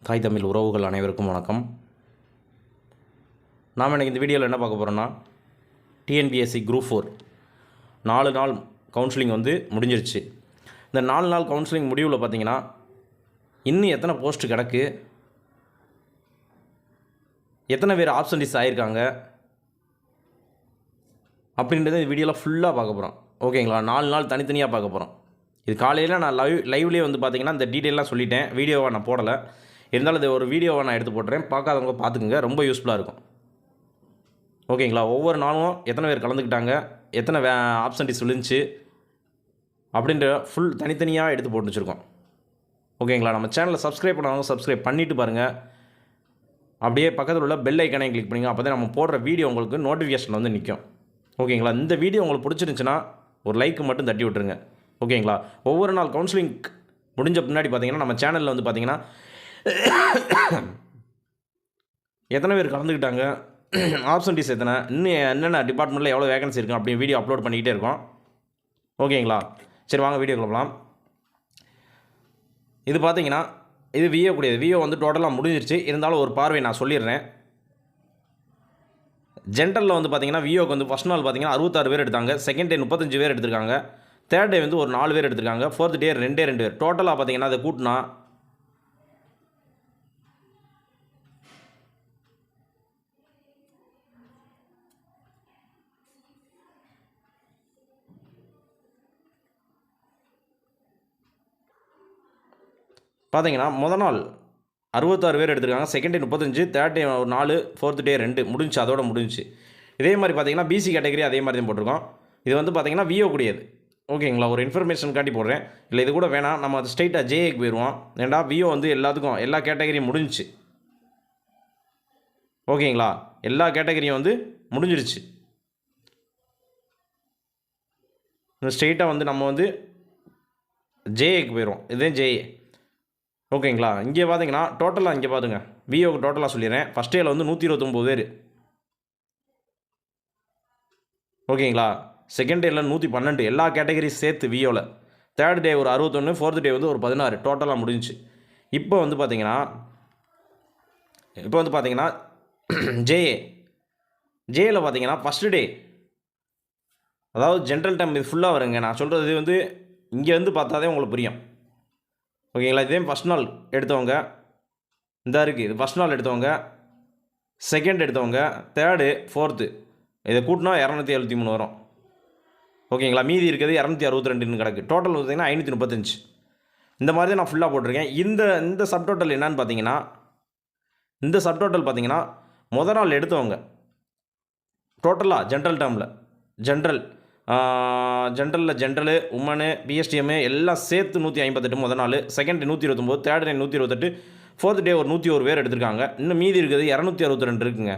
தாய் தமிழ் உறவுகள் அனைவருக்கும் வணக்கம். நாம் இன்றைக்கி இந்த வீடியோவில் என்ன பார்க்க போகிறோன்னா, டிஎன்பிஎஸ்சி குரூப் 4 4 நாள் கவுன்சிலிங் முடிஞ்சிருச்சு. இந்த 4 நாள் கவுன்சிலிங் முடிவில் பார்த்திங்கன்னா இன்னும் எத்தனை போஸ்ட்டு கிடக்கு, எத்தனை பேர் ஆப்சன்டிஸ் ஆகியிருக்காங்க அப்படின்றத இந்த வீடியோவில் ஃபுல்லாக பார்க்க போகிறோம். ஓகேங்களா? 4 நாள் தனித்தனியாக பார்க்க போகிறோம். இது காலையில் நான் லைவ்லேயே பார்த்திங்கன்னா இந்த டீட்டெயிலாம் சொல்லிட்டேன். வீடியோவை நான் போடலை, இருந்தாலும் இது ஒரு வீடியோவை நான் எடுத்து போட்டுறேன். பார்க்காதவங்க பார்த்துக்குங்க, ரொம்ப யூஸ்ஃபுல்லாக இருக்கும். ஓகேங்களா? ஒவ்வொரு நாளும் எத்தனை பேர் கலந்துக்கிட்டாங்க, எத்தனை ஆப்சன்டிஸ் விழுந்துச்சு அப்படின்ற ஃபுல் தனித்தனியாக எடுத்து போட்டு வச்சுருக்கோம். ஓகேங்களா? நம்ம சேனலை சப்ஸ்கிரைப் பண்ணாதவங்க சப்ஸ்கிரைப் பண்ணிவிட்டு பாருங்கள். அப்படியே பக்கத்தில் உள்ள பெல் ஐக்கனையும் கிளிக் பண்ணிங்க. அப்போ தான் நம்ம போடுற வீடியோ உங்களுக்கு நோட்டிஃபிகேஷன் நிற்கும். ஓகேங்களா? இந்த வீடியோ உங்களுக்கு பிடிச்சிருந்துச்சுன்னா ஒரு லைக் மட்டும் தட்டி விட்டுருங்க. ஓகேங்களா? ஒவ்வொரு நாள் கவுன்சிலிங் முடிஞ்ச பின்னாடி பார்த்தீங்கன்னா நம்ம சேனலில் பார்த்தீங்கன்னா எத்தனை பேர் கலந்துக்கிட்டாங்க, ஆப்சன்டிஸ் எத்தனை, இன்னும் என்னென்ன டிபார்ட்மெண்ட்டில் எவ்வளோ வேகன்சி இருக்குது அப்படி வீடியோ அப்லோட் பண்ணிக்கிட்டே இருக்கோம். ஓகேங்களா? சரி, வாங்க வீடியோ கொடுக்கலாம். இது பார்த்தீங்கன்னா இது விஓ கூடியது. விஓ டோட்டலாக முடிஞ்சிருச்சு. இருந்தாலும் ஒரு பார்வை நான் சொல்லிடுறேன். ஜென்ரலில் பார்த்தீங்கன்னா விஓக்கு ஃபஸ்ட் நாள் பார்த்தீங்கன்னா 66 பேர் எடுத்தாங்க. செகண்ட் டே 35 பேர் எடுத்திருக்காங்க. தேர்ட் டே ஒரு 4 பேர் எடுத்திருக்காங்க. ஃபோர்த் டே 2 பேர். டோட்டலாக பார்த்தீங்கன்னா அதை கூட்டினா பார்த்தீங்கன்னா முதல் நாள் 66 பேர் எடுத்திருக்காங்க. Second day 35, third day 4, fourth day 2 முடிஞ்சு. அதோட முடிஞ்சு. இதே மாதிரி பார்த்தீங்கன்னா பிசி கேட்டகரி அதே மாதிரி தான் போட்டிருக்கோம். இது பார்த்தீங்கன்னா விஓ கூடியது. ஓகேங்களா? ஒரு இன்ஃபர்மேஷன் காட்டி போடுறேன். இல்லை இது கூட வேணாம், நம்ம அது ஸ்ட்ரைட்டாக ஜேஏக்கு போயிடுவோம். ஏன்டா விஓ எல்லாத்துக்கும் எல்லா கேட்டகரியும் முடிஞ்சிச்சு. ஓகேங்களா? எல்லா கேட்டகரியும் முடிஞ்சிருச்சு. ஸ்ட்ரெயிட்டாக நம்ம ஜேஏக்கு போயிடுவோம். இதுதான் ஜேஏ. ஓகேங்களா? இங்கே பார்த்தீங்கன்னா டோட்டலாக இங்கே பார்த்துங்க, விஓக்கு டோட்டலாக சொல்லிடுறேன். ஃபஸ்ட் டேயில் 129 பேர். ஓகேங்களா? செகண்ட் டேயில் 112, எல்லா கேட்டகரியும் சேர்த்து விஓவில். தேர்ட் டே ஒரு 61, ஃபோர்த் டே ஒரு 16, டோட்டலாக முடிஞ்சிச்சு. இப்போ பார்த்தீங்கன்னா ஜேஏயில் பார்த்தீங்கன்னா ஃபஸ்ட்டு டே, அதாவது ஜென்ரல் டைம் இது ஃபுல்லாக வருங்க. நான் சொல்கிறது இங்கே பார்த்தாதே உங்களுக்கு புரியும். ஓகேங்களா? இதே ஃபஸ்ட் நாள் எடுத்தவங்க இந்த இருக்குது. இது ஃபஸ்ட் நாள் எடுத்தவங்க, செகண்ட் எடுத்தவங்க, தேர்டு, ஃபோர்த்து, இதை கூட்டினா 273 வரும். ஓகேங்களா? மீதி இருக்கிறது 262 கிடக்கு. டோட்டல் பார்த்தீங்கன்னா 535. இந்த மாதிரி தான் நான் ஃபுல்லாக போட்டிருக்கேன். இந்த சப் டோட்டல் என்னன்னு பார்த்தீங்கன்னா, இந்த சப் டோட்டல் பார்த்தீங்கன்னா முதல் நாள் எடுத்தவங்க டோட்டலாக ஜென்ரல் டேர்மில் ஜென்ரலு, உமனு, பிஎஸ்டிஎம்மு எல்லாம் சேர்த்து 158 முதல் நாள். Second day 129, third day 128, fourth day ஒரு 101 பேர் எடுத்திருக்காங்க. இன்னும் மீதி இருக்கிறது 262 இருக்குங்க.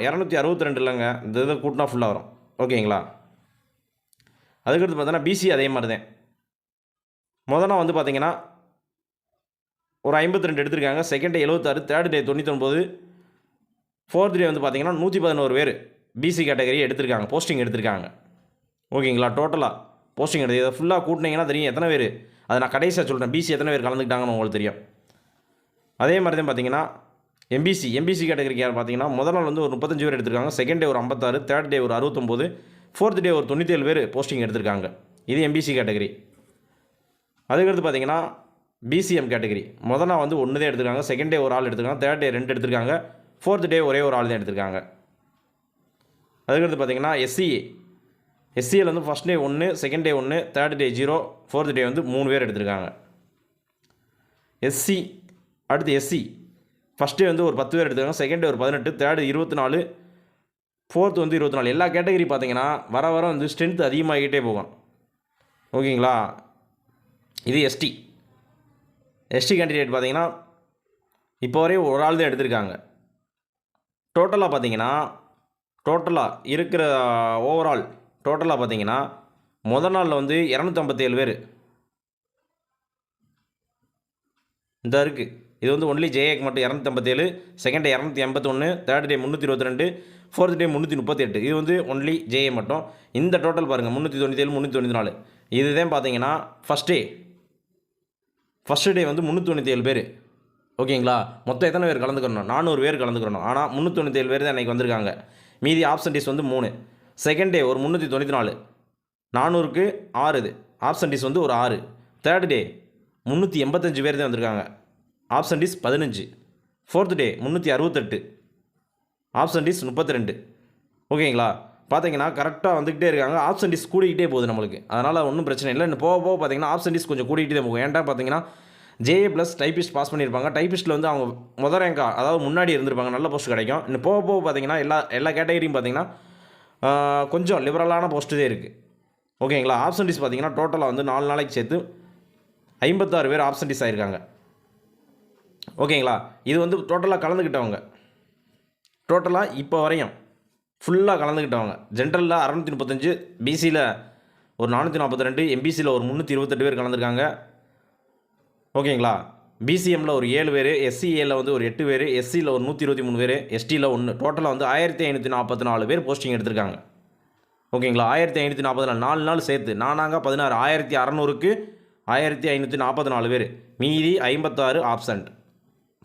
262 இல்லைங்க, இந்த இதை கூட்டினா ஃபுல்லாக வரும். ஓகேங்களா? அதுக்கடுத்து பார்த்தோன்னா பிசி அதே மாதிரி தான். முதல் நாள் பார்த்தீங்கன்னா ஒரு 52 எடுத்திருக்காங்க. Second day 76, third day 99, fourth day பார்த்தீங்கன்னா 111 பேர் பிசி கேட்டகரி எடுத்திருக்காங்க, போஸ்டிங் எடுத்திருக்காங்க. ஓகேங்களா? டோட்டலாக போஸ்டிங் எடுத்து இதை ஃபுல்லாக கூட்டினீங்கன்னா தெரியும் எத்தனை பேர். அதை நான் கடைசியாக சொல்கிறேன், பிசி எத்தனை பேர் கலந்துக்கிட்டாங்கன்னு உங்களுக்கு தெரியும். அதே மாதிரி தான் பார்த்தீங்கன்னா எம்பிசி கேட்டகரிக்கு பார்த்தீங்கன்னா முதல் நாள் ஒரு 35 பேர் எடுத்திருக்காங்க. செகண்ட் டே ஒரு 56, தேர்ட் டே ஒரு 69, ஃபோர்த் டே ஒரு 97 பேர் போஸ்டிங் எடுத்திருக்காங்க. இது எம்பிசி கேட்டகரி. அதுக்கடுத்து பார்த்தீங்கன்னா பிசிஎம் கேட்டகரி முதல் நாள் 1 தான் எடுத்திருக்காங்க. செகண்ட் டே ஒரு ஆள் எடுத்திருக்காங்க. தேர்ட் டே 2 எடுத்திருக்காங்க. ஃபோர்த் டே ஒரே ஒரு ஆள் தான் எடுத்திருக்காங்க. அதுக்கடுத்து பார்த்தீங்கன்னா எஸ்சியில் first day 1, second day 1, third day 0, fourth day 3 பேர் எடுத்திருக்காங்க. எஸ்சி ஃபஸ்ட் டே ஒரு 10 பேர் எடுத்திருக்காங்க. செகண்ட் டே ஒரு 18, தேர்டு 24, ஃபோர்த் 24. எல்லா கேட்டகரி பார்த்தீங்கன்னா வர ஸ்ட்ரென்த் அதிகமாகிட்டே போகும். ஓகேங்களா? இது எஸ்டி கேண்டிடேட் பார்த்தீங்கன்னா இப்போ வரையும் ஒரு ஆள் தான் எடுத்திருக்காங்க. டோட்டலாக பார்த்தீங்கன்னா இருக்கிற ஓவரால் டோட்டலாக பார்த்தீங்கன்னா முதல் நாளில் 257 பேர் இந்த இருக்குது. இது ஒன்லி ஜேஏக்கு மட்டும் 257, second day 281, third day 322, fourth day 338. இது ஒன்லி ஜேஏ மட்டும். இந்த டோட்டல் பாருங்கள் 397, 394. இதுதான் பார்த்தீங்கன்னா ஃபஸ்ட் டே 397 பேர். ஓகேங்களா? மொத்தம் எத்தனை பேர் கலந்துக்கிறணும்? 400 பேர் கலந்துக்கிறணும். ஆனால் 397 பேர் தான் இன்றைக்கி வந்திருக்காங்க. மீதி ஆப்சன்டீஸ் வந்து 3. செகண்ட் டே ஒரு 394, 400க்கு 6 இது. ஆப்சன்டீஸ் வந்து ஒரு 6. தேர்ட் டே 385 பேர் தான் வந்திருக்காங்க. ஆப்சன்டீஸ் 15. Fourth day 368, absentees 32. ஓகேங்களா? பார்த்தீங்கன்னா கரெக்டாக வந்துக்கிட்டே இருக்காங்க. ஆப்சன்டீஸ் கூடிக்கிட்டே போகுது நம்மளுக்கு. அதனால் ஒன்றும் பிரச்சனை இல்லை. இன்னும் போக போக பார்த்தீங்கன்னா ஆப்சன்டீஸ் கொஞ்சம் கூடிக்கிட்டே தான் போகும். ஏன்டா பார்த்தீங்கன்னா ஜேஏ ப்ளஸ் டைப்பிஸ்ட் பாஸ் பண்ணியிருப்பாங்க. டைப்பிஸ்ட்டில் வந்து அவங்க முதல் ரேங்காக அதாவது முன்னாடி இருந்திருப்பாங்க, நல்ல போஸ்ட் கிடைக்கும். இன்னும் போக போக பார்த்தீங்கன்னா எல்லா கேட்டகரியும் பார்த்தீங்கன்னா கொஞ்சம் லிபரலான போஸ்ட்டு தான் இருக்குது. ஓகேங்களா? ஆப்சன்டீஸ் பார்த்தீங்கன்னா டோட்டலாக வந்து 4 நாளைக்கு சேர்த்து 56 பேர் ஆப்சன்டீஸ் ஆகிருக்காங்க. ஓகேங்களா? இது வந்து டோட்டலாக கலந்துக்கிட்டவங்க. டோட்டலாக இப்போ வரையும் ஃபுல்லாக கலந்துக்கிட்டவங்க. ஜென்ரலில் 635, பிசியில் ஒரு 442, எம்பிசியில் ஒரு 328 பேர் கலந்துருக்காங்க. ஓகேங்களா? பிசிஎம்மில் ஒரு 7 பேர், எஸ்சிஏவில் வந்து ஒரு 8 பேர், எஸ்சியில் ஒரு 123 பேர், எஸ்டியில் 1. டோட்டலாக வந்து 1544 பேர் போஸ்டிங் எடுத்திருக்காங்க. ஓகேங்களா? 1544 4 நாள் சேர்த்து 4 16, 1600க்கு 1544 பேர். மீதி 56 ஆப்சண்ட்.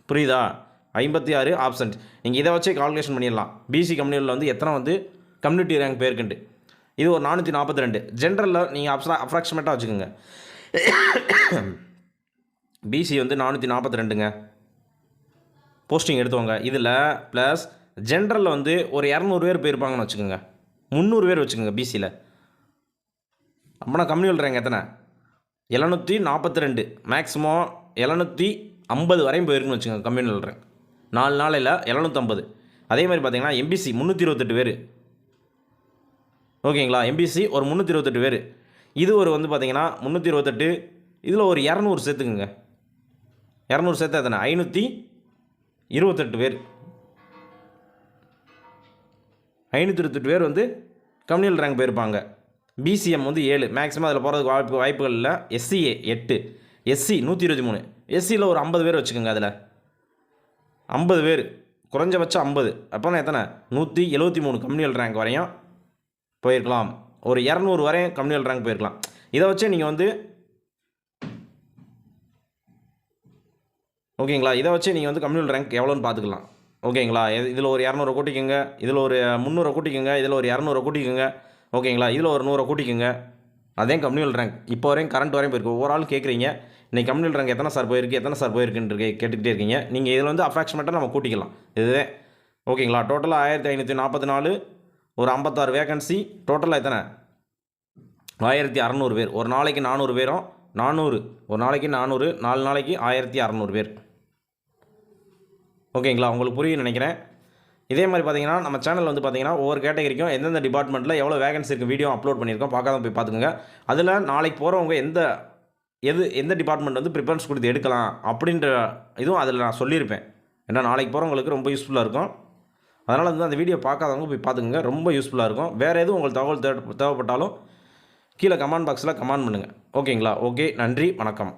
புரியுதா? 56 ஆப்சண்ட். நீங்கள் இதை வச்சே கால்குலேஷன் பண்ணிடலாம். பிசி கம்யூனிட்டியில் வந்து எத்தனை வந்து கம்யூனிட்டி ரேங்க் பேருக்குண்டு. இது ஒரு 442. ஜென்ரலில் நீங்கள் அப்ராக்சிமேட்டாக வச்சுக்கோங்க. பிசி வந்து 442ங்க போஸ்டிங் எடுத்தவங்க. இதில் ப்ளஸ் ஜென்ரலில் வந்து ஒரு 200 பேர் போயிருப்பாங்கன்னு வச்சுக்கோங்க. 300 பேர் வச்சுக்கோங்க பிசியில். அப்படின்னா கம்யூனிட்டி ரேங்க் எத்தனை? 742. மேக்ஸிமம் 750 வரையும் போயிருக்குன்னு வச்சுக்கோங்க கம்யூனிட்டி ரேங்க். 4 நாளையில் 750. அதே மாதிரி பார்த்தீங்கன்னா எம்பிசி 328 பேர். ஓகேங்களா? எம்பிசி ஒரு 328 பேர். இது ஒரு வந்து பார்த்தீங்கன்னா 328, இதில் ஒரு 200 சேர்த்துக்குங்க. 200 சேர்த்தா எத்தனை? 528 பேர். 528 பேர் வந்து கம்யூனிட்டி ரேங்க் போயிருப்பாங்க. பிசிஎம் வந்து 7. மேக்ஸிமம் அதில் போகிறதுக்கு வாய்ப்புகள் இல்லை. SCA 8, SC 123. எஸ்சியில் ஒரு 50 பேர் வச்சுக்கோங்க. அதில் 50 பேர், குறைஞ்சபட்சம் 50. அப்போனா எத்தனை? 173 கம்யூனிட்டி ரேங்க் வரையும் போயிருக்கலாம். ஒரு 200 வரையும் கம்யூனிட்டி ரேங்க் போயிருக்கலாம். இதை வச்சு நீங்கள் வந்து ஓகேங்களா? இதை வச்சு நீங்கள் வந்து கம்யூனிட்டி ரேங்க் எவ்வளோன்னு பார்த்துக்கலாம். ஓகேங்களா? இதில் ஒரு 200 கூட்டிக்கோங்க, இதில் ஒரு 300 கூட்டிக்கோங்க, இதில் ஒரு 200 கூட்டிக்கோங்க. ஓகேங்களா? இதில் ஒரு 100 கூட்டிக்கோங்க. அதே கம்யூனிட்டி ரேங்க் இப்போ வரையும் கரண்ட் வரையும் போயிருக்கு. ஒவ்வொரு ஆள் கேட்குறீங்க, இன்றைக்கி கம்யூனிட்டி ரேங்க் எத்தனை சார் போயிருக்கு, எத்தனை சார் போயிருக்குன்னு கேட்டுக்கிட்டே இருக்கீங்க. நீங்கள் இதில் வந்து அப்ராக்சிமேட்டாக நம்ம கூட்டிக்கலாம். இதுவே ஓகேங்களா? டோட்டலாக 1544, ஒரு 56 வேகன்சி. டோட்டலாக எத்தனை? 1600 பேர். ஒரு நாளைக்கு 400 பேரும் 400, ஒரு நாளைக்கு 400, 4 நாளைக்கு 1600 பேர். ஓகேங்களா? உங்களுக்கு புரியுன்னு நினைக்கிறேன். இதே மாதிரி பார்த்தீங்கன்னா நம்ம சேனல் வந்து பார்த்தீங்கன்னா ஒவ்வொரு கேட்டகரிக்கும் எந்தெந்த டிபார்ட்மெண்ட்டில் எவ்வளோ வேகன்சி இருக்குது வீடியோ அப்லோட் பண்ணியிருக்கோம். பார்க்காத போய் பார்த்துக்கோங்க. அதில் நாளைக்கு போகிறவங்க எந்த டிபார்ட்மெண்ட் வந்து ப்ரிஃபரன்ஸ் கொடுத்து எடுக்கலாம் அப்படின்ற இதுவும் அதில் நான் சொல்லியிருப்பேன். ஏன்னா நாளைக்கு போகிறவங்களுக்கு ரொம்ப யூஸ்ஃபுல்லாக இருக்கும். அதனால் வந்து அந்த வீடியோ பார்க்காதவங்க போய் பார்த்துக்கோங்க. ரொம்ப யூஸ்ஃபுல்லாக இருக்கும். வேறு எதுவும் உங்களுக்கு தகவல் தேவைப்பட்டாலும் கீழே கமெண்ட் பாக்ஸில் கமெண்ட் பண்ணுங்கள். ஓகேங்களா? ஓகே, நன்றி, வணக்கம்.